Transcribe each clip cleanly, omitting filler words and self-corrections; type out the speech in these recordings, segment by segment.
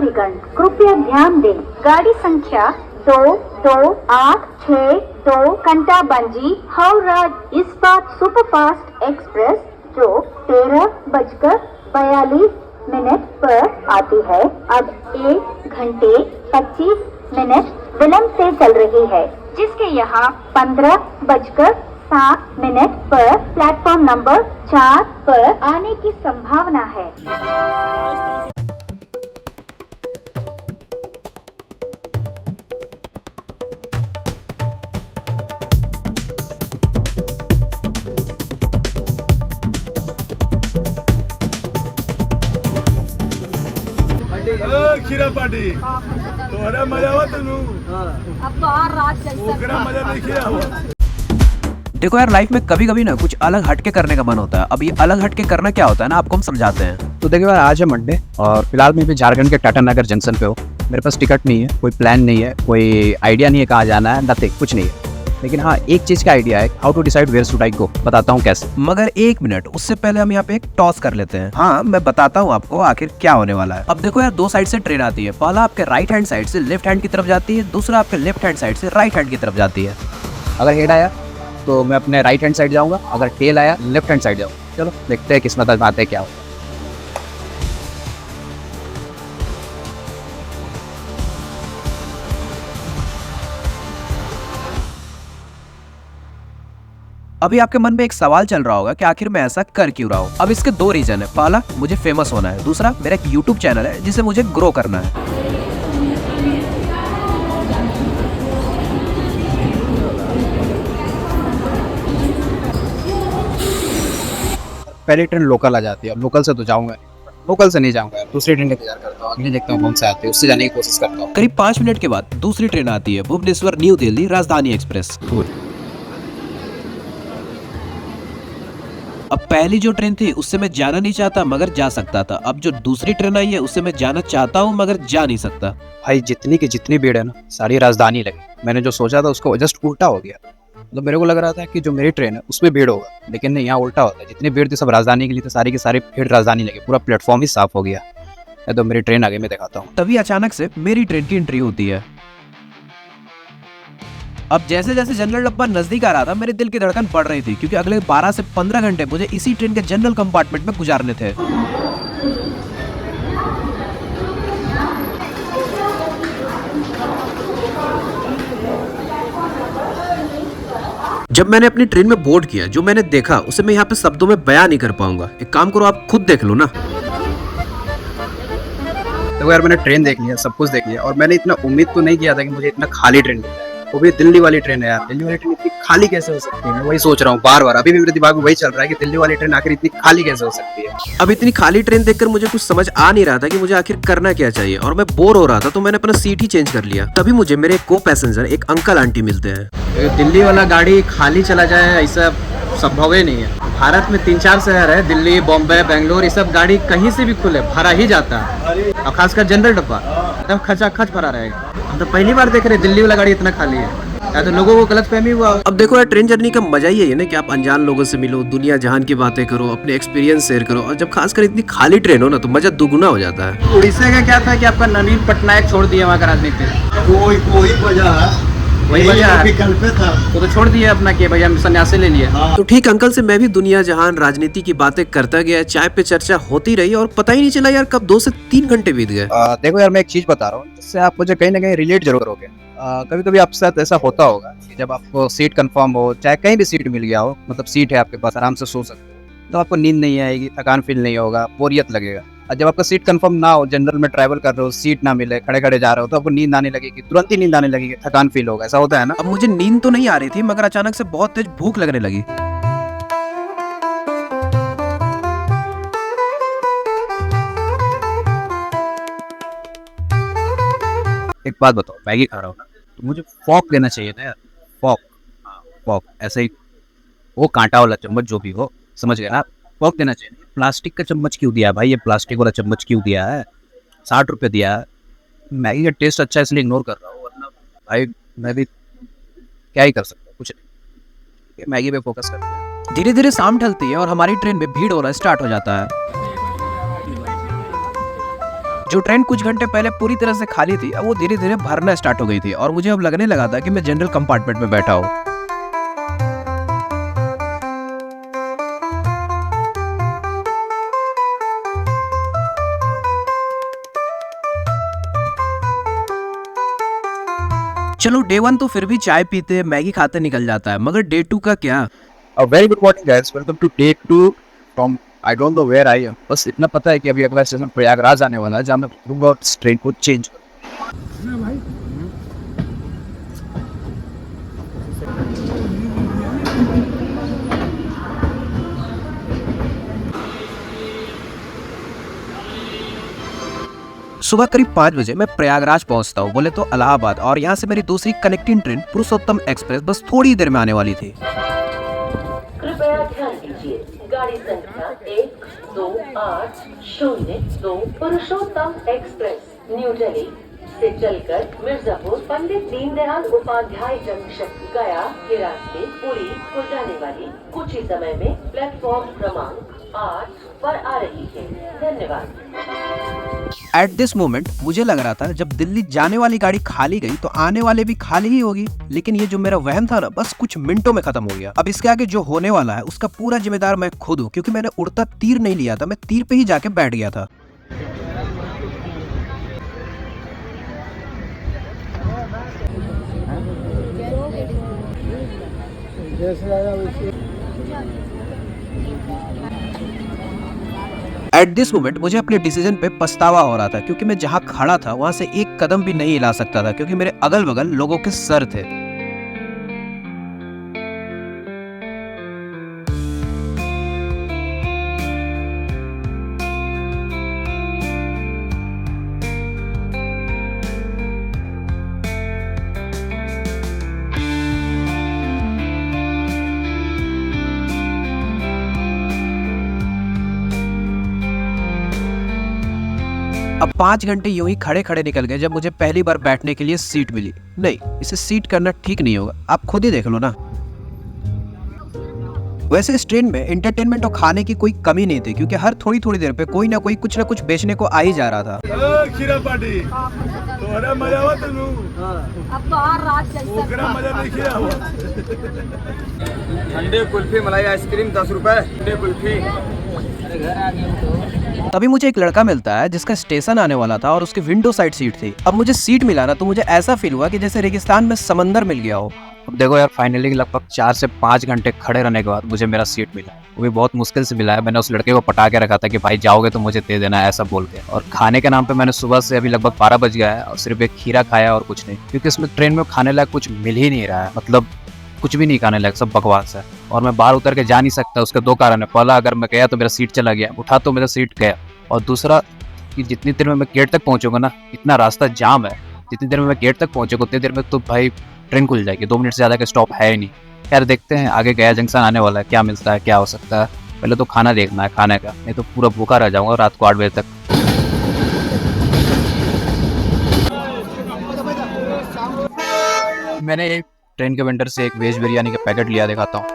यात्रीगण कृपया ध्यान दें, गाड़ी संख्या 2286 कंटाबंजी हावड़ा इस्पात सुपरफास्ट एक्सप्रेस जो 13:42 पर आती है, अब 1 घंटे 25 मिनट विलंब से चल रही है, जिसके यहाँ 15:07 पर प्लेटफॉर्म नंबर 4 पर आने की संभावना है। खीरा पार्टी तोहरा मजा हुआ तनु अब तो हर रात ओकरा मजा नहीं किया हुआ। देखो यार, लाइफ में कभी कभी ना कुछ अलग हटके करने का मन होता है। अब ये अलग हटके करना क्या होता है ना, आपको हम समझाते हैं। तो देखिए यार, आज है मंडे और फिलहाल मैं भी झारखंड के टाटा नगर जंक्शन पे हूँ। मेरे पास टिकट नहीं है, कोई प्लान नहीं है, कोई आइडिया नहीं है कहाँ जाना है, नथिंग, कुछ नहीं है। लेकिन हाँ, एक चीज का आइडिया है, how to decide where should I go. बताता हूँ कैसे। मगर एक मिनट, उससे पहले हम यहाँ पे एक टॉस कर लेते हैं। हाँ, मैं बताता हूँ आपको आखिर क्या होने वाला है। अब देखो यार, दो साइड से ट्रेन आती है। पहला आपके राइट हैंड साइड से लेफ्ट हैंड की तरफ जाती है, दूसरा आपके लेफ्ट हैंड साइड से राइट हैंड की तरफ जाती है। अगर हेड आया तो मैं अपने राइट हैंड साइड जाऊंगा, अगर टेल आया लेफ्ट हैंड साइड जाऊंगा। चलो देखते हैं किस्मत आजमाते हैं क्या हो। अभी आपके मन में एक सवाल चल रहा होगा कि आखिर मैं ऐसा कर क्यों रहा हूँ। अब इसके दो रीजन है। पहला, मुझे फेमस होना है। दूसरा, मेरा एक यूट्यूब चैनल है जिसे मुझे ग्रो करना है। पहली ट्रेन लोकल आ जाती है, अब लोकल से तो जाऊंगा, लोकल से नहीं जाऊंगा, दूसरी ट्रेन का इंतजार करता हूँ। अगले देखता हूँ कौन से आती है, उससे जाने की कोशिश करता हूँ। करीब 5 मिनट के बाद दूसरी ट्रेन आती है, भुवनेश्वर न्यू दिल्ली राजधानी एक्सप्रेस। अब पहली जो ट्रेन थी उससे मैं जाना नहीं चाहता मगर जा सकता था। अब जो दूसरी ट्रेन आई है उससे मैं जाना चाहता हूँ मगर जा नहीं सकता। भाई जितनी की जितनी भीड़ है ना, सारी राजधानी लगी। मैंने जो सोचा था उसको जस्ट उल्टा हो गया। मतलब मेरे को लग रहा था कि जो मेरी ट्रेन है उसमें भीड़ होगा, लेकिन नहीं, यहाँ उल्टा होता है। जितनी भीड़ थी सब राजधानी के लिए, तो सारी की सारी भीड़ राजधानी लगी। पूरा प्लेटफॉर्म ही साफ हो गया। तो मेरी ट्रेन आगे मैं दिखाता हूँ। तभी अचानक से मेरी ट्रेन की एंट्री होती है। अब जैसे जैसे जनरल डब्बा नजदीक आ रहा था, मेरे दिल की धड़कन बढ़ रही थी, क्योंकि अगले 12 से 15 घंटे मुझे इसी ट्रेन के जनरल कंपार्टमेंट में गुजारने थे। जब मैंने अपनी ट्रेन में बोर्ड किया, जो मैंने देखा उसे मैं यहाँ पे शब्दों में बयान नहीं कर पाऊंगा। एक काम करो, आप खुद देख लो ना। देखो यार, मैंने ट्रेन देख लिया, सब कुछ देख लिया, और मैंने इतना उम्मीद तो नहीं किया था कि मुझे इतना खाली ट्रेन मिल जाए। वो भी दिल्ली वाली ट्रेन है यार। दिल्ली वाली ट्रेन इतनी खाली कैसे हो सकती है? मैं वही सोच रहा हूँ बार बार। अभी भी मेरे दिमाग में वही चल रहा है कि दिल्ली वाली ट्रेन आखिर इतनी खाली कैसे हो सकती है। अब इतनी खाली ट्रेन देखकर मुझे कुछ समझ आ नहीं रहा था कि मुझे आखिर करना क्या चाहिए, और मैं बोर हो रहा था, तो मैंने अपना सीट ही चेंज कर लिया। तभी मुझे मेरे को पैसेंजर एक अंकल आंटी मिलते हैं। दिल्ली वाला गाड़ी खाली चला जाए ऐसा संभव ही नहीं है। भारत में 3-4 शहर है, दिल्ली, बॉम्बे, बेंगलोर, ये सब गाड़ी कहीं से भी खुले भरा ही जाता है। और खासकर जनरल डब्बा एकदम खचाखच भरा रहेगा। हम तो पहली बार देख रहे हैं दिल्ली वाला गाड़ी इतना खाली है, या तो लोगों को गलतफहमी हुआ। अब देखो यार, ट्रेन जर्नी का मजा ही है ना कि आप अनजान लोगों से मिलो, दुनिया जहान की बातें करो, अपने एक्सपीरियंस शेयर करो, और जब खासकर इतनी खाली ट्रेन हो ना तो मजा दुगुना हो जाता है। उड़ीसा का क्या था कि आपका नवीन पटनायक छोड़ दिया वहाँ का राजनीति, वही वजह है, वही वजह है। विकल्प था तो छोड़ दिया अपना कि भाई हम सन्यासी ले लिए। तो ठीक अंकल से मैं भी दुनिया जहान राजनीति की बातें करता गया, चाय पे चर्चा होती रही, और पता ही नहीं चला यार कब 2 से 3 घंटे बीत गए। देखो यार, मैं एक चीज बता रहा हूँ जिससे आप मुझे कहीं ना कहीं रिलेट जरूर करोगे। कभी कभी आपके साथ ऐसा होता होगा कि जब आपको सीट कंफर्म हो, चाहे कहीं भी सीट मिल गया हो, मतलब सीट है आपके पास, आराम से सो सकते हो, तो आपको नींद नहीं आएगी, थकान फील नहीं होगा, बोरियत लगेगा। और जब आपका सीट कंफर्म ना हो, जनरल में ट्रैवल कर रहे हो, सीट ना मिले, खड़े खड़े जा रहे हो, तो आपको नींद आने लगेगी, तुरंत ही नींद आने लगेगी, थकान फील होगा। ऐसा होता है ना। अब मुझे नींद तो नहीं आ रही थी, मगर अचानक से बहुत तेज भूख लगने लगी। एक बात बताओ, मैगी खा रहा हूँ ना, तो मुझे फॉक लेना चाहिए था यार। फॉक, फॉक ऐसे ही, वो कांटा वाला चम्मच जो भी हो, समझ गए ना। फॉक देना चाहिए। प्लास्टिक का चम्मच क्यों दिया भाई? ये प्लास्टिक वाला चम्मच क्यों दिया है? 60 रुपये दिया है। मैगी का टेस्ट अच्छा है इसलिए इग्नोर कर रहा हूँ, वरना भाई मैं भी क्या ही कर सकता हूँ, कुछ नहीं। मैगी पे फोकस करते हैं। धीरे धीरे शाम ढलती है और हमारी ट्रेन में भीड़ होना स्टार्ट हो जाता है। जो ट्रेन कुछ घंटे पहले पूरी तरह से खाली थी, अब वो धीरे धीरे भरना स्टार्ट हो गई थी और मुझे अब लगने लगा था कि मैं जनरल कंपार्टमेंट में बैठा हूँ। चलो डे 1 तो फिर भी चाय पीते मैगी खाते निकल जाता है, मगर डे 2 का क्या? A very good morning guys, welcome to day 2 from I don't know where I am। बस इतना पता है कि अभी अगला स्टेशन प्रयागराज आने वाला है, जहाँ मैं रुकूंगा और इस ट्रेन को चेंज करूंगा। सुबह करीब 5 बजे मैं प्रयागराज पहुंचता हूं, बोले तो इलाहाबाद, और यहां से मेरी दूसरी कनेक्टिंग ट्रेन पुरुषोत्तम एक्सप्रेस बस थोड़ी देर में आने वाली थी। कृपया ध्यान दीजिए, गाड़ी संख्या 12802 पुरुषोत्तम एक्सप्रेस न्यू दिल्ली से चलकर मिर्जापुर पंडित दीनदयाल उपाध्याय जंक्शन गया के रास्ते पुरी को जाने वाली कुछ ही समय में प्लेटफॉर्म क्रमांक 8 पर आ रही है। धन्यवाद। एट दिस मोमेंट मुझे लग रहा था जब दिल्ली जाने वाली गाड़ी खाली गई तो आने वाले भी खाली ही होगी, लेकिन ये जो मेरा वहम था ना, बस कुछ मिनटों में खत्म हो गया। अब इसके आगे जो होने वाला है उसका पूरा जिम्मेदार मैं खुद हूँ, क्योंकि मैंने उड़ता तीर नहीं लिया था, मैं तीर पे ही जाके बैठ गया था। एट दिस मोमेंट मुझे अपने डिसीजन पे पछतावा हो रहा था, क्योंकि मैं जहाँ खड़ा था वहां से एक कदम भी नहीं हिला सकता था, क्योंकि मेरे अगल बगल लोगों के सर थे। अब 5 घंटे यूं ही खड़े खड़े निकल गए जब मुझे पहली बार बैठने के लिए सीट मिली। नहीं, इसे सीट करना ठीक नहीं होगा, आप खुद ही देख लो ना। वैसे इस ट्रेन में एंटरटेनमेंट और खाने की कोई कमी नहीं थी, क्योंकि हर थोड़ी थोड़ी देर पे कोई ना कोई कुछ ना कुछ बेचने को आ ही जा रहा था। खीरा पार्टी तोहरा मजा हुआ तनु अब तो हर रात जैसा ओकरा मजा नहीं किया हुआ। ठंडे कुल्फी मलाई आइसक्रीम 10 रुपए। ठंडे कुल्फी। तभी मुझे एक लड़का मिलता है जिसका स्टेशन आने वाला था और उसकी विंडो साइड सीट थी। अब मुझे सीट मिला ना, तो मुझे ऐसा फील हुआ कि जैसे रेगिस्तान में समंदर मिल गया हो। अब देखो यार, फाइनली लगभग 4 से 5 घंटे खड़े रहने के बाद मुझे मेरा सीट मिला। वो भी बहुत मुश्किल से मिला है। मैंने उस लड़के को पटा के रखा था कि भाई जाओगे तो मुझे दे देना, ऐसा बोल के। और खाने के नाम पे मैंने सुबह से अभी लगभग 12 बज गया है और सिर्फ एक खीरा खाया और कुछ नहीं, क्योंकि इसमें ट्रेन में खाने लायक कुछ मिल ही नहीं रहा है। मतलब कुछ भी नहीं खाने लायक, सब बकवास है। और मैं बाहर उतर के जा नहीं सकता, उसके 2 कारण है। पहला, अगर मैं गया तो मेरा सीट चला गया, उठा तो मेरा सीट गया। और दूसरा कि जितनी देर में मैं गेट तक पहुंचूंगा ना, इतना रास्ता जाम है, जितनी देर में मैं गेट तक पहुंचूंगा उतनी देर में तो भाई ट्रेन खुल जाएगी। 2 मिनट से ज़्यादा का स्टॉप है ही नहीं। यार देखते हैं आगे गया जंक्शन आने वाला है, क्या मिलता है, क्या हो सकता है। पहले तो खाना देखना है, खाने का, नहीं तो पूरा भूखा रह जाऊंगा रात को 8 बजे तक। मैंने ट्रेन के वेंडर से एक वेज बिरयानी का पैकेट लिया, दिखाता हूँ।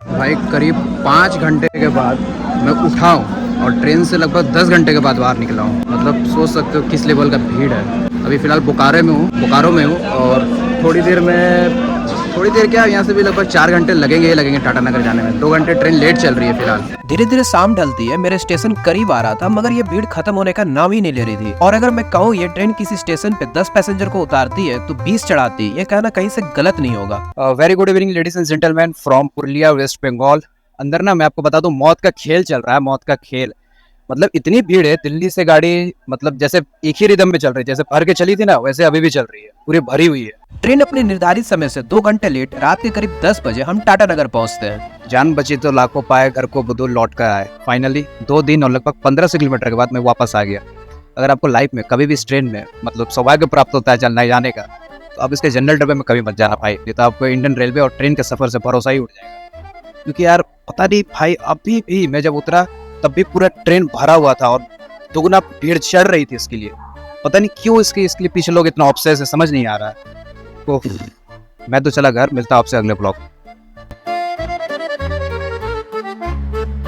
भाई करीब 5 घंटे के बाद मैं उठा हूँ और ट्रेन से लगभग 10 घंटे के बाद बाहर निकला हूँ। मतलब सोच सकते हो किस लेवल का भीड़ है। अभी फ़िलहाल बोकारो में हूँ और थोड़ी देर क्या, यहाँ से भी लगभग 4 घंटे लगेंगे टाटा नगर जाने में। 2 घंटे ट्रेन लेट चल रही है फिलहाल। धीरे धीरे शाम ढलती है, मेरे स्टेशन करीब आ रहा था, मगर ये भीड़ खत्म होने का नाम ही नहीं ले रही थी। और अगर मैं कहूँ ये ट्रेन किसी स्टेशन पे 10 पैसेंजर को उतारती है तो 20 चढ़ाती है, ये कहना कहीं से गलत नहीं होगा। Very good evening ladies and gentleman from Purulia West Bengal. अंदर ना मैं आपको बता दूं, मौत का खेल चल रहा है, मौत का खेल। मतलब इतनी भीड़ है, दिल्ली से गाड़ी मतलब जैसे एक ही रिदम में चल रही है, जैसे भर के चली थी ना वैसे अभी भी चल रही है, पूरी भरी हुई है। ट्रेन अपने निर्धारित समय से 2 घंटे लेट रात के करीब 10 बजे हम टाटा नगर पहुंचते हैं। जान बची तो लाखों पाए, घर को बदूल लौट कर आए। फाइनली 2 दिन और लगभग 1500 किलोमीटर के बाद मैं वापस आ गया। अगर आपको लाइफ में कभी भी इस ट्रेन में मतलब सौभाग्य प्राप्त होता है चलने जाने का, तो अब इसके जनरल डब्बे में कभी मत जाना भाई, नहीं तो आपको इंडियन रेलवे और ट्रेन के सफर से भरोसा ही उठ जाएगा। क्योंकि यार पता नहीं भाई, अभी भी मैं जब उतरा तब भी पूरा ट्रेन भरा हुआ था और दुगना भीड़ चढ़ रही थी इसके लिए। पता नहीं क्यों इसके लिए पीछे लोग इतना ऑब्सेस है, समझ नहीं आ रहा है। तो मैं तो चला घर, मिलता आपसे अगले ब्लॉग।